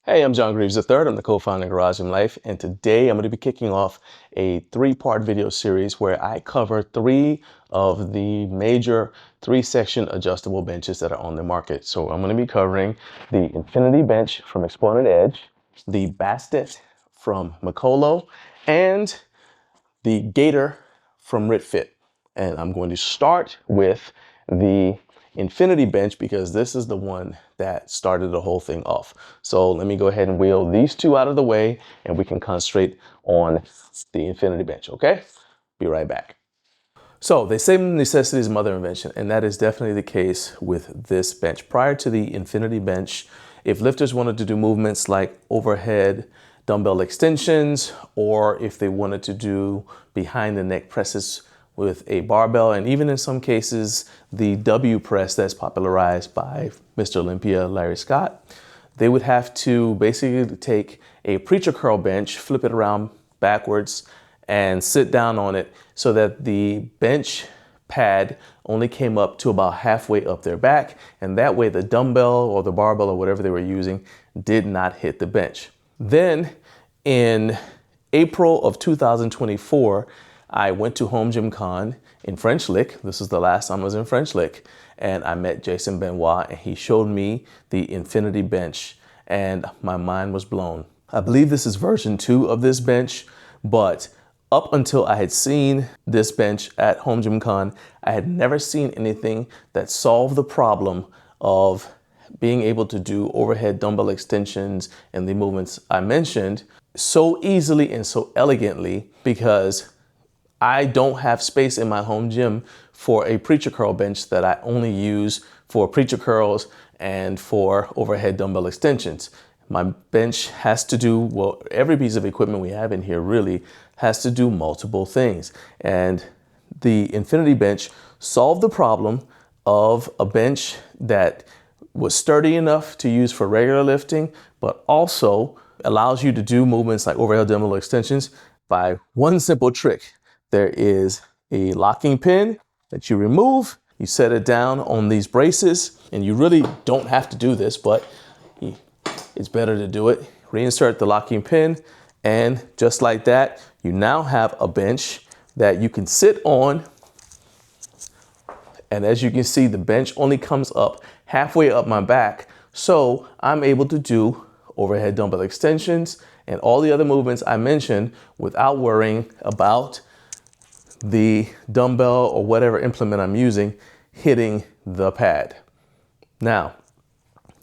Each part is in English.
Hey, I'm John Greaves III. I'm the co-founder of Garage Gym Life, and today I'm going to be kicking off a three-part video series where I cover three of the major three-section adjustable benches that are on the market. So I'm going to be covering the Infinity Bench from Exponent Edge, the Bastet from Mikolo, and the Gator from RitFit. And I'm going to start with the Infinity Bench because this is the one that started the whole thing off. So let me go ahead and wheel these two out of the way and we can concentrate on the Infinity Bench, okay? Be right back. So they say necessity is mother invention, and that is definitely the case with this bench. Prior to the Infinity Bench, if lifters wanted to do movements like overhead dumbbell extensions, or if they wanted to do behind the neck presses with a barbell, and even in some cases, the W press that's popularized by Mr. Olympia, Larry Scott, they would have to basically take a preacher curl bench, flip it around backwards, and sit down on it so that the bench pad only came up to about halfway up their back. And that way the dumbbell or the barbell or whatever they were using did not hit the bench. Then in April of 2024, I went to Home Gym Con in French Lick. This is the last time I was in French Lick. And I met Jason Benoit and he showed me the Infinity Bench and my mind was blown. I believe this is version 2 of this bench, but up until I had seen this bench at Home Gym Con, I had never seen anything that solved the problem of being able to do overhead dumbbell extensions and the movements I mentioned so easily and so elegantly, because I don't have space in my home gym for a preacher curl bench that I only use for preacher curls and for overhead dumbbell extensions. My bench has to do, well, every piece of equipment we have in here really has to do multiple things. And the Infinity Bench solved the problem of a bench that was sturdy enough to use for regular lifting, but also allows you to do movements like overhead dumbbell extensions by one simple trick. There is a locking pin that you remove, you set it down on these braces, and you really don't have to do this, but it's better to do it. Reinsert the locking pin, and just like that, you now have a bench that you can sit on. And as you can see, the bench only comes up halfway up my back, so I'm able to do overhead dumbbell extensions and all the other movements I mentioned without worrying about the dumbbell or whatever implement I'm using hitting the pad. Now,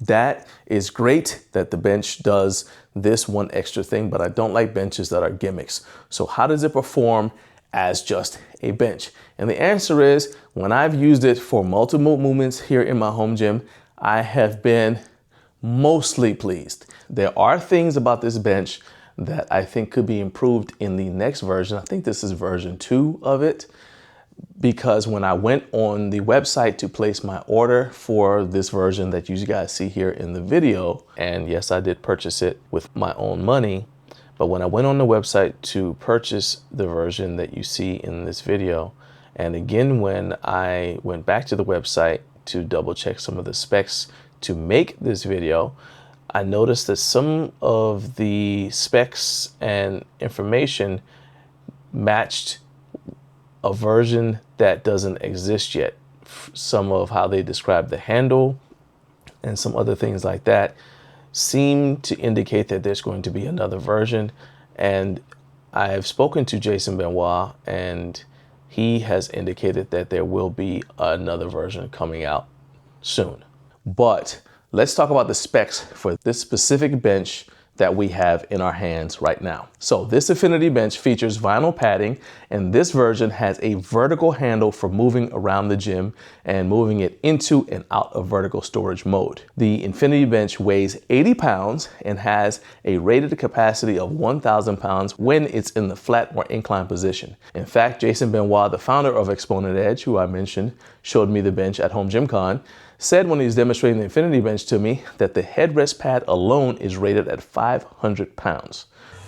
that is great that the bench does this one extra thing, but I don't like benches that are gimmicks. So how does it perform as just a bench? And the answer is, when I've used it for multiple movements here in my home gym, I have been mostly pleased. There are things about this bench that I think could be improved in the next version. I think this is version 2 of it, because when I went on the website to place my order for this version that you guys see here in the video, and yes, I did purchase it with my own money, but when I went on the website to purchase the version that you see in this video, and again when I went back to the website to double check some of the specs to make this video, I noticed that some of the specs and information matched a version that doesn't exist yet. Some of how they describe the handle and some other things like that seem to indicate that there's going to be another version. And I've spoken to Jason Benoit and he has indicated that there will be another version coming out soon. But let's talk about the specs for this specific bench that we have in our hands right now. So this Infinity Bench features vinyl padding, and this version has a vertical handle for moving around the gym and moving it into and out of vertical storage mode. The Infinity Bench weighs 80 pounds and has a rated capacity of 1,000 pounds when it's in the flat or inclined position. In fact, Jason Benoit, the founder of Exponent Edge, who I mentioned, showed me the bench at Home Gym Con, said when he was demonstrating the Infinity Bench to me that the headrest pad alone is rated at 500 pounds.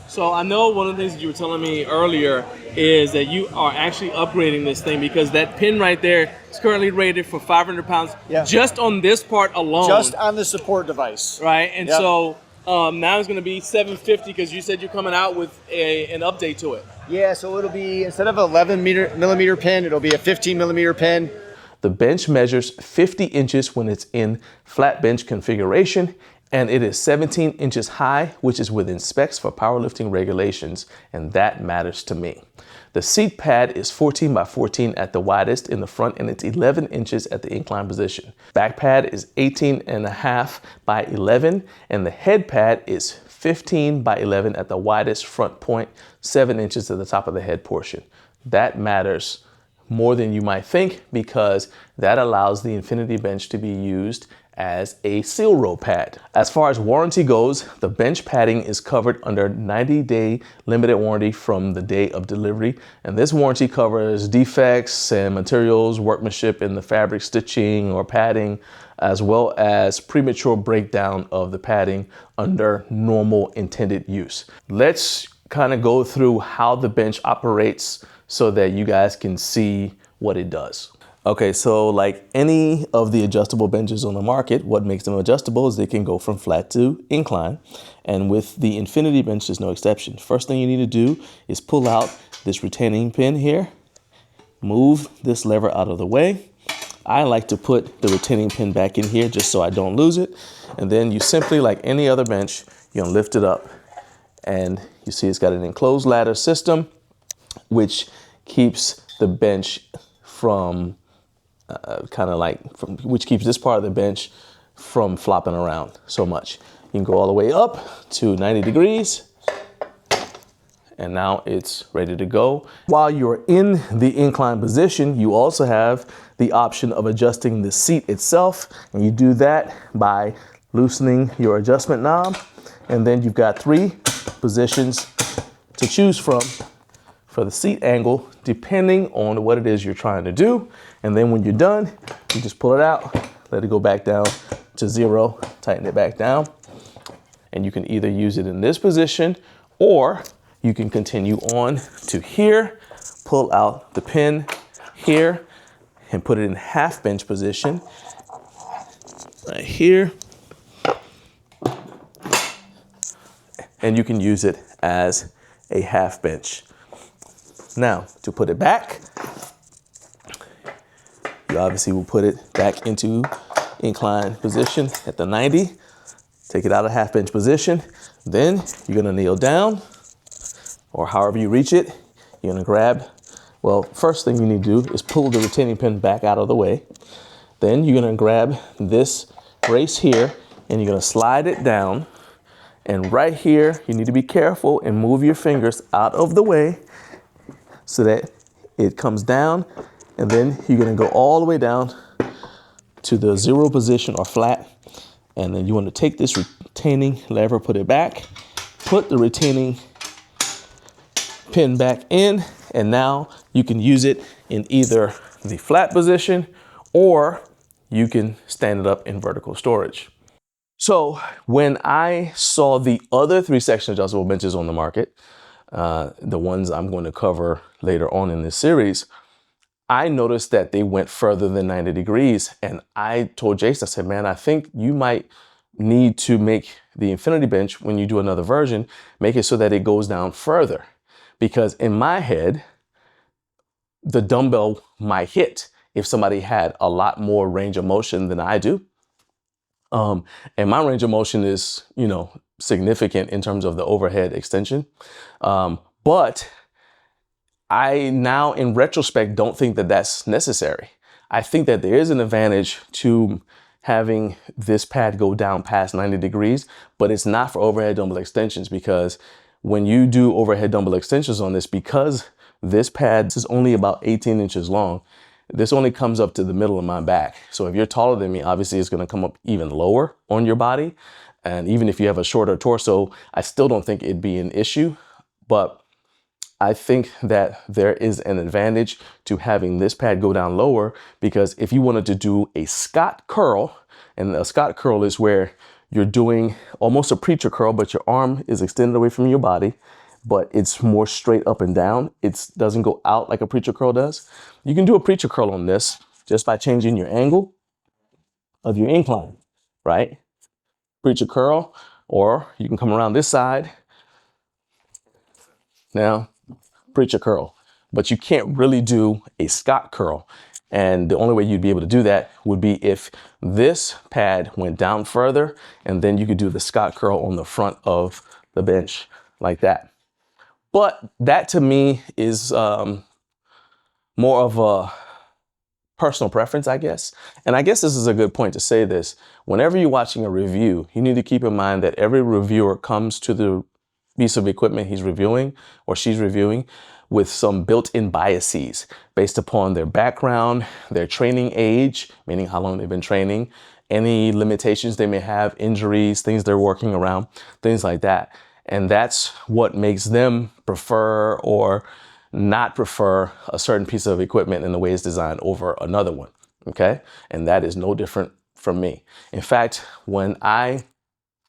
So I know one of the things that you were telling me earlier is that you are actually upgrading this thing, because that pin right there is currently rated for 500 pounds just on this part alone. Just on the support device. Right, and so Now it's going to be 750 because you said you're coming out with an update to it. Yeah, so it'll be, instead of 11 millimeter pin, it'll be a 15 millimeter pin. The bench measures 50 inches when it's in flat bench configuration, and it is 17 inches high, which is within specs for powerlifting regulations, and that matters to me. The seat pad is 14 by 14 at the widest in the front, and it's 11 inches at the incline position. Back pad is 18 and a half by 11, and the head pad is 15 by 11 at the widest front point, 7 inches at the top of the head portion. That matters more than you might think, because that allows the Infinity Bench to be used as a seal row pad. As far as warranty goes, the bench padding is covered under 90-day limited warranty from the day of delivery. And this warranty covers defects and materials, workmanship in the fabric stitching or padding, as well as premature breakdown of the padding under normal intended use. Let's kind of go through how the bench operates so that you guys can see what it does. Okay, so like any of the adjustable benches on the market, what makes them adjustable is they can go from flat to incline. And with the Infinity Bench, there's no exception. First thing you need to do is pull out this retaining pin here, move this lever out of the way. I like to put the retaining pin back in here just so I don't lose it. And then you simply, like any other bench, you're gonna lift it up, and you see it's got an enclosed ladder system, which keeps the bench from which keeps this part of the bench from flopping around so much. You can go all the way up to 90 degrees, and now it's ready to go. While you're in the incline position, you also have the option of adjusting the seat itself, and you do that by loosening your adjustment knob, and then you've got 3 positions to choose from for the seat angle, depending on what it is you're trying to do. And then when you're done, you just pull it out, let it go back down to 0, tighten it back down. And you can either use it in this position, or you can continue on to here, pull out the pin here, and put it in half bench position right here. And you can use it as a half bench. Now, to put it back, you obviously will put it back into incline position at the 90, take it out of half bench position. Then you're gonna kneel down, or however you reach it, you're gonna grab, well, first thing you need to do is pull the retaining pin back out of the way. Then you're gonna grab this brace here, and you're gonna slide it down. And right here, you need to be careful and move your fingers out of the way so that it comes down, and then you're gonna go all the way down to the 0 position or flat. And then you want to take this retaining lever, put it back, put the retaining pin back in, and now you can use it in either the flat position, or you can stand it up in vertical storage. So when I saw the other 3-section adjustable benches on the market, the ones I'm going to cover later on in this series, I noticed that they went further than 90 degrees. And I told Jason, I said, man, I think you might need to make the Infinity Bench, when you do another version, make it so that it goes down further. Because in my head, the dumbbell might hit if somebody had a lot more range of motion than I do. And my range of motion is, significant in terms of the overhead extension. But I now, in retrospect, don't think that that's necessary. I think that there is an advantage to having this pad go down past 90 degrees, but it's not for overhead dumbbell extensions, because when you do overhead dumbbell extensions on this, because this pad is only about 18 inches long, this only comes up to the middle of my back. So if you're taller than me, obviously it's going to come up even lower on your body. And even if you have a shorter torso, I still don't think it'd be an issue. But I think that there is an advantage to having this pad go down lower, because if you wanted to do a Scott curl, and a Scott curl is where you're doing almost a preacher curl, but your arm is extended away from your body, but it's more straight up and down. It doesn't go out like a preacher curl does. You can do a preacher curl on this just by changing your angle of your incline, right? Preacher curl, Or you can come around this side. Now, preacher curl. But you can't really do a Scott curl. And the only way you'd be able to do that would be if this pad went down further, and then you could do the Scott curl on the front of the bench like that. But that to me is more of a personal preference, I guess. And I guess this is a good point to say this. Whenever you're watching a review, you need to keep in mind that every reviewer comes to the piece of equipment he's reviewing or she's reviewing with some built-in biases based upon their background, their training age, meaning how long they've been training, any limitations they may have, injuries, things they're working around, things like that. And that's what makes them prefer or not prefer a certain piece of equipment and the way it's designed over another one. Okay. And that is no different from me. In fact, when I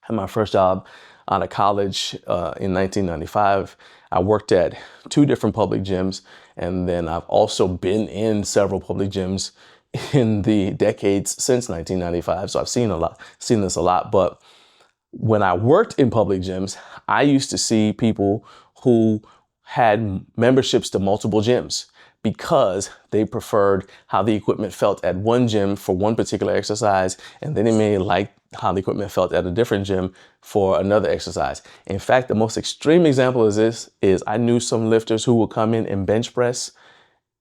had my first job out of college in 1995, I worked at 2 different public gyms. And then I've also been in several public gyms in the decades since 1995. So I've seen this a lot. But when I worked in public gyms, I used to see people who had memberships to multiple gyms because they preferred how the equipment felt at one gym for one particular exercise, and then they may like how the equipment felt at a different gym for another exercise. In fact, the most extreme example of this is I knew some lifters who would come in and bench press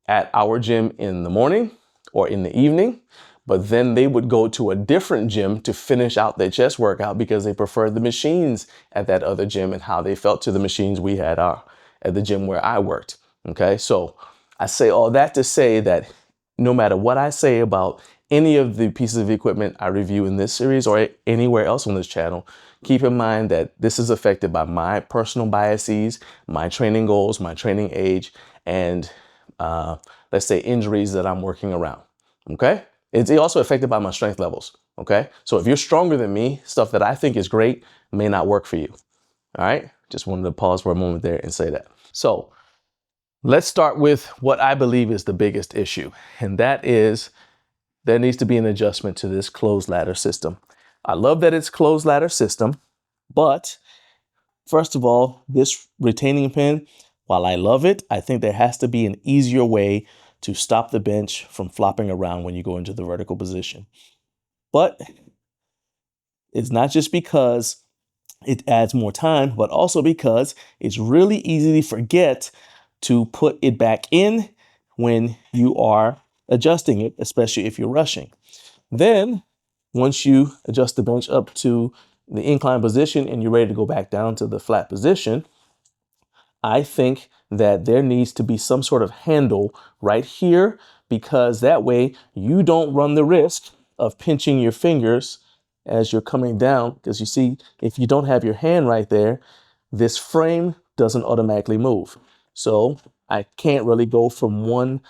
at our gym in the morning or in the evening, but then they would go to a different gym to finish out their chest workout because they preferred the machines at that other gym and how they felt to the machines we had at the gym where I worked. Okay, so I say all that to say that no matter what I say about any of the pieces of equipment I review in this series or anywhere else on this channel, keep in mind that this is affected by my personal biases, my training goals, my training age, and let's say injuries that I'm working around. Okay, it's also affected by my strength levels. Okay, so if you're stronger than me, stuff that I think is great may not work for you. All right, just wanted to pause for a moment there and say that. So let's start with what I believe is the biggest issue, and that is there needs to be an adjustment to this closed ladder system. I love that it's closed ladder system, but first of all, this retaining pin, while I love it, I think there has to be an easier way to stop the bench from flopping around when you go into the vertical position. But it's not just because it adds more time, but also because it's really easy to forget to put it back in when you are adjusting it, especially if you're rushing. Then once you adjust the bench up to the incline position and you're ready to go back down to the flat position, I think that there needs to be some sort of handle right here, because that way you don't run the risk of pinching your fingers as you're coming down. Because you see, if you don't have your hand right there, this frame doesn't automatically move. So I can't really go from one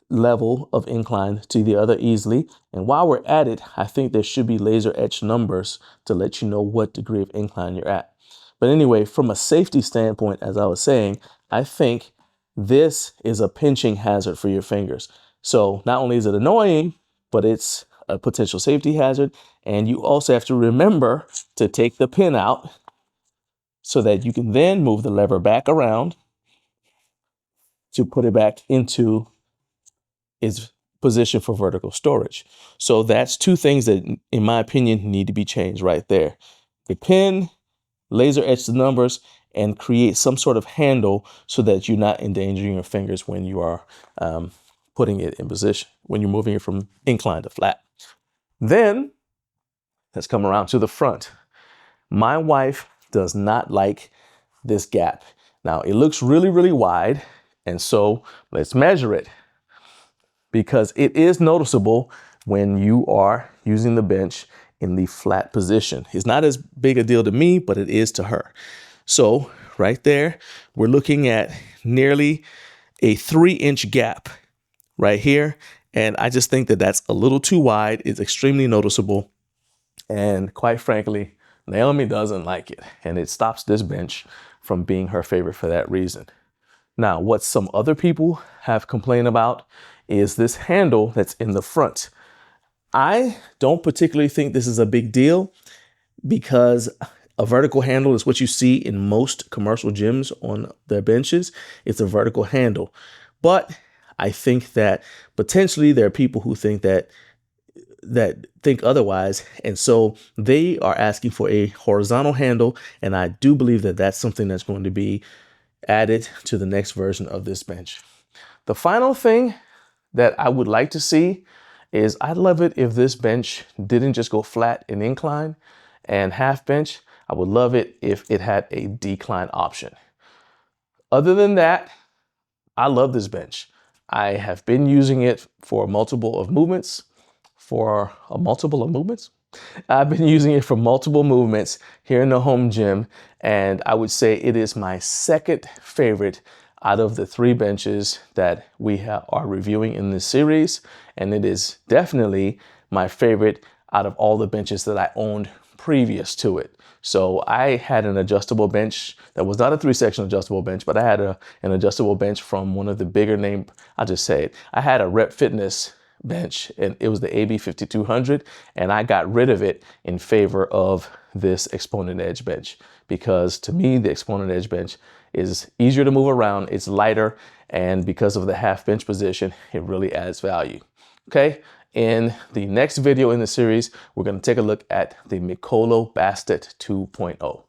level of incline to the other easily. And while we're at it, I think there should be laser etched numbers to let you know what degree of incline you're at. But anyway, from a safety standpoint, as I was saying, I think this is a pinching hazard for your fingers. So not only is it annoying, but it's a potential safety hazard. And you also have to remember to take the pin out so that you can then move the lever back around to put it back into its position for vertical storage. So that's 2 things that, in my opinion, need to be changed right there. The pin, laser etch the numbers, and create some sort of handle so that you're not endangering your fingers when you are putting it in position, when you're moving it from incline to flat. Then let's come around to the front. My wife does not like this gap. Now it looks really, really wide. And so let's measure it, because it is noticeable when you are using the bench in the flat position. It's not as big a deal to me, but it is to her. So right there, we're looking at nearly a 3-inch gap right here. And I just think that that's a little too wide. It's extremely noticeable. And quite frankly, Naomi doesn't like it. And it stops this bench from being her favorite for that reason. Now, what some other people have complained about is this handle that's in the front. I don't particularly think this is a big deal, because A vertical handle is what you see in most commercial gyms on their benches. It's a vertical handle. But I think that potentially there are people who think that think otherwise. And so they are asking for a horizontal handle. And I do believe that that's something that's going to be added to the next version of this bench. The final thing that I would like to see is I'd love it if this bench didn't just go flat and incline and half bench. I would love it if it had a decline option. Other than that, I love this bench. I have been using it for a multiple of movements. I've been using it for multiple movements here in the home gym, and I would say it is my second favorite out of the 3 benches that we are reviewing in this series, and it is definitely my favorite out of all the benches that I owned previous to it. So I had an adjustable bench that was not a 3-section adjustable bench, but I had an adjustable bench from one of the bigger name, I'll just say it. I had a Rep Fitness bench, and it was the AB 5200, and I got rid of it in favor of this Exponent Edge bench, because to me the Exponent Edge bench is easier to move around, it's lighter, and because of the half bench position, it really adds value. Okay, in the next video in the series, we're going to take a look at the Mikolo BASTET 2.0.